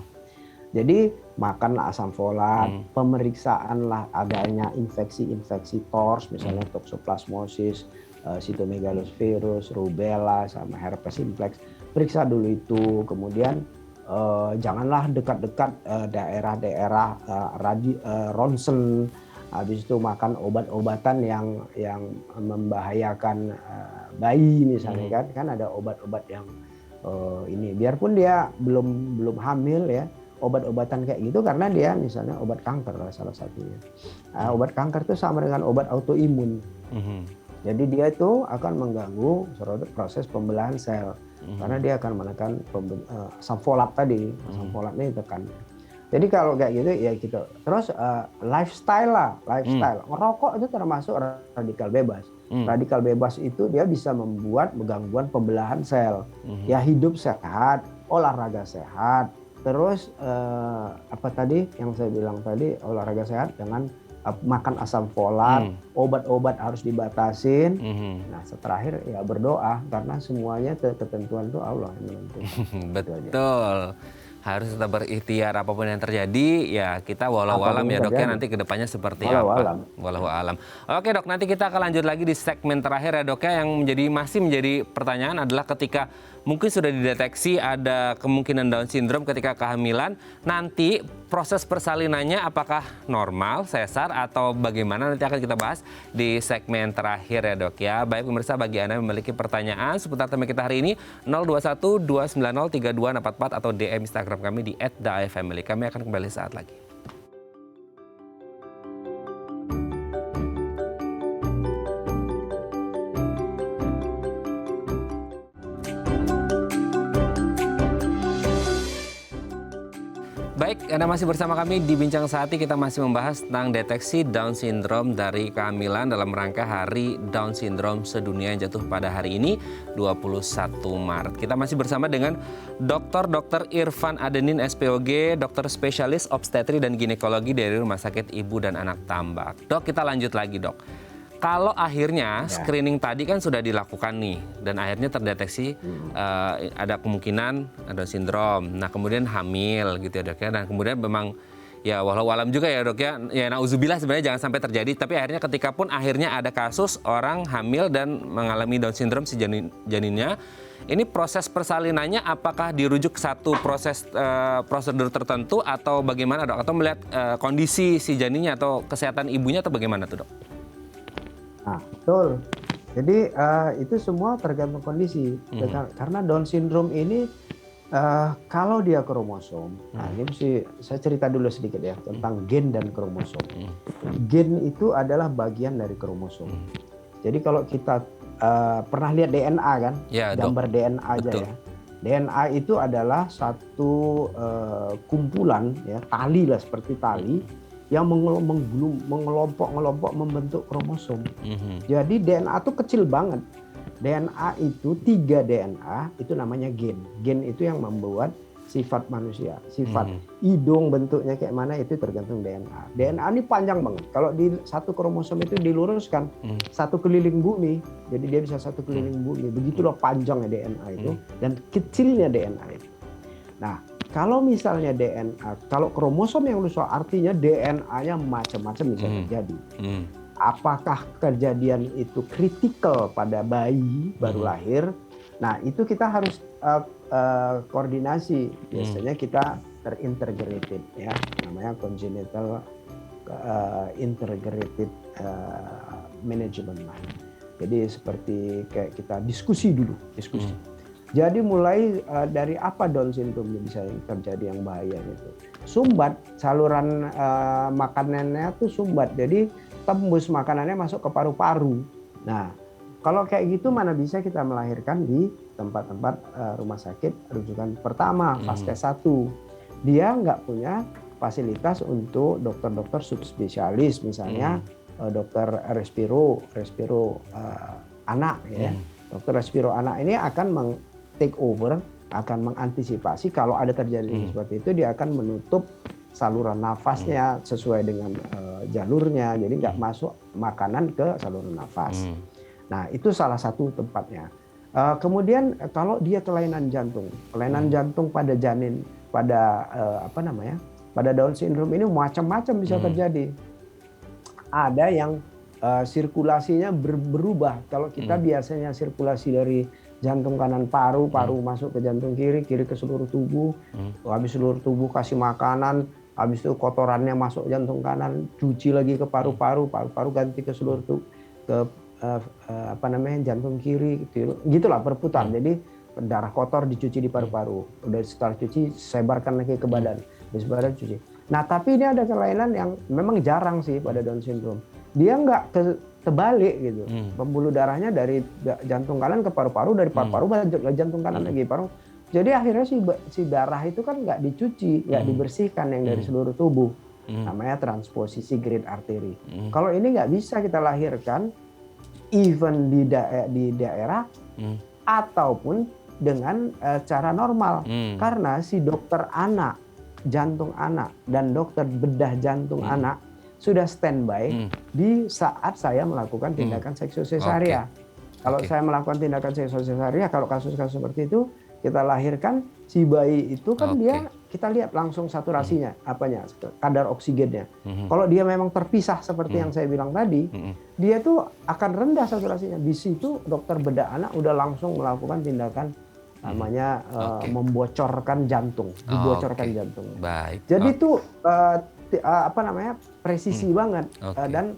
Jadi makanlah asam folat, pemeriksaanlah adanya infeksi-infeksi TORS, misalnya toxoplasmosis, cytomegalovirus, rubella, sama herpes simplex. Periksa dulu itu, kemudian janganlah dekat-dekat daerah-daerah ronsen. Habis itu makan obat-obatan yang membahayakan bayi misalnya kan ada obat-obat yang ini biarpun dia belum hamil ya, obat-obatan kayak gitu karena dia misalnya obat kanker salah satunya. Obat kanker itu sama dengan obat autoimun. Jadi dia itu akan mengganggu proses pembelahan sel karena dia akan menekan asam folat tadi, asam folatnya ditekan. Jadi kalau kayak gitu ya gitu. Terus lifestyle. Merokok itu termasuk radikal bebas. Radikal bebas itu dia bisa membuat gangguan pembelahan sel. Ya hidup sehat, olahraga sehat. Terus apa tadi yang saya bilang tadi, olahraga sehat dengan makan asam folat, obat-obat harus dibatasin. Nah, terakhir ya berdoa karena semuanya ketentuan itu Allah yang menentukan. Betul. Harus tetap berikhtiar apapun yang terjadi, ya kita walau alam ya dok ya, nanti kedepannya seperti apa. Walau alam. Oke dok, nanti kita akan lanjut lagi di segmen terakhir ya dok ya, yang masih menjadi pertanyaan adalah ketika mungkin sudah dideteksi ada kemungkinan Down syndrome ketika kehamilan, nanti proses persalinannya apakah normal, sesar, atau bagaimana, nanti akan kita bahas di segmen terakhir ya dok ya. Baik pemirsa, bagi Anda yang memiliki pertanyaan seputar tema kita hari ini, 021 290 3244 atau DM Instagram kami di @daifamily. Kami akan kembali saat lagi. Baik, Anda masih bersama kami di Bincang Sehati. Kita masih membahas tentang deteksi Down syndrome dari kehamilan dalam rangka Hari Down syndrome sedunia yang jatuh pada hari ini 21 Maret. Kita masih bersama dengan Dr. Irfan Adenin SPOG, dokter spesialis obstetri dan ginekologi dari Rumah Sakit Ibu dan Anak Tambak. Dok, kita lanjut lagi dok. Kalau akhirnya screening tadi kan sudah dilakukan nih dan akhirnya terdeteksi ada kemungkinan Down syndrome. Nah kemudian hamil gitu ya dok ya, dan kemudian memang ya walau alam juga ya dok ya, ya nauzubillah sebenarnya jangan sampai terjadi, tapi akhirnya ketika pun akhirnya ada kasus orang hamil dan mengalami Down syndrome si janinnya, ini proses persalinannya apakah dirujuk ke satu prosedur tertentu atau bagaimana dok? Atau melihat kondisi si janinnya atau kesehatan ibunya atau bagaimana tuh dok? Nah, betul. Jadi itu semua tergantung kondisi. Karena Down syndrome ini kalau dia kromosom, nah ini mesti saya cerita dulu sedikit ya tentang gen dan kromosom. Gen itu adalah bagian dari kromosom. Jadi kalau kita pernah lihat DNA kan, ya, gambar DNA aja betul. ya. DNA itu adalah satu kumpulan ya, tali lah seperti tali yang mengelompok membentuk kromosom. Jadi DNA itu kecil banget. DNA itu 3 DNA itu namanya gen. Gen itu yang membuat sifat manusia. Sifat hidung bentuknya kayak mana itu tergantung DNA. DNA ini panjang banget. Kalau di satu kromosom itu diluruskan satu keliling bumi, jadi dia bisa satu keliling bumi. Begitulah panjangnya DNA itu dan kecilnya DNA itu. Nah, kalau misalnya DNA, kalau kromosom yang rusak artinya DNA-nya macam-macam bisa terjadi. apakah kejadian itu kritikal pada bayi baru lahir? Nah, itu kita harus koordinasi. Biasanya kita terintegrated ya, namanya congenital integrated management. Jadi seperti kayak kita diskusi. Jadi mulai dari apa Down syndrome bisa terjadi yang bahaya itu. Sumbat, saluran makanannya tuh sumbat. Jadi tembus makanannya masuk ke paru-paru. Nah, kalau kayak gitu mana bisa kita melahirkan di tempat-tempat rumah sakit rujukan pertama, Vaskes 1. Dia nggak punya fasilitas untuk dokter-dokter subspesialis, misalnya dokter respiro anak ya. Dokter respiro anak ini akan take over, akan mengantisipasi kalau ada terjadi seperti itu, dia akan menutup saluran nafasnya sesuai dengan jalurnya, jadi nggak masuk makanan ke saluran nafas. Nah, itu salah satu tempatnya. Kemudian kalau dia kelainan jantung pada janin, pada pada Down syndrome ini macam-macam bisa terjadi. Ada yang sirkulasinya berubah. Kalau kita biasanya sirkulasi dari jantung kanan paru masuk ke jantung kiri ke seluruh tubuh. Habis seluruh tubuh kasih makanan, habis itu kotorannya masuk jantung kanan, cuci lagi ke paru-paru ganti ke seluruh tubuh, ke jantung kiri, gitulah berputar. Jadi darah kotor dicuci di paru-paru, udah setelah cuci sebarkan lagi ke badan, habis badan cuci. Nah, tapi ini ada kelainan yang memang jarang sih pada Down syndrome. Dia nggak terbalik gitu. Pembuluh darahnya dari jantung kanan ke paru-paru, dari paru-paru ke jantung kanan lagi paru. Jadi akhirnya si darah itu kan nggak dicuci, nggak dibersihkan yang dari seluruh tubuh. Namanya transposisi great artery. Kalau ini nggak bisa kita lahirkan, even di daerah ataupun dengan cara normal, karena si dokter anak, jantung anak dan dokter bedah jantung anak sudah standby di saat saya melakukan tindakan seksual sesaria. Kalau saya melakukan tindakan seksual sesaria, kalau kasus-kasus seperti itu kita lahirkan, si bayi itu kan dia kita lihat langsung saturasinya, kadar oksigennya. Kalau dia memang terpisah seperti yang saya bilang tadi, dia tuh akan rendah saturasinya. Di situ dokter bedah anak udah langsung melakukan tindakan namanya membocorkan jantung, dibocorkan jantung. Baik. Jadi itu presisi banget dan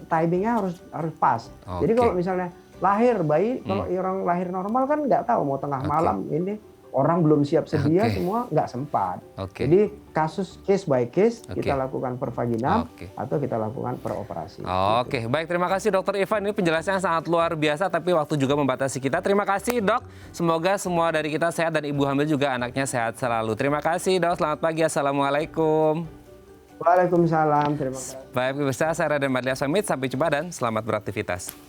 timingnya harus pas. Jadi kalau misalnya lahir bayi, kalau orang lahir normal kan nggak tahu mau tengah malam ini orang belum siap sedia semua nggak sempat. Jadi kasus case by case kita lakukan per vaginam atau kita lakukan per operasi. Oke, baik, terima kasih Dokter Ivan, ini penjelasannya sangat luar biasa tapi waktu juga membatasi kita. Terima kasih Dok, semoga semua dari kita sehat dan ibu hamil juga anaknya sehat selalu. Terima kasih Dok, selamat pagi, assalamualaikum. Waalaikumsalam, terima kasih. Baik, pemirsa, saya Raden Badliah Samit, sampai jumpa dan selamat beraktivitas.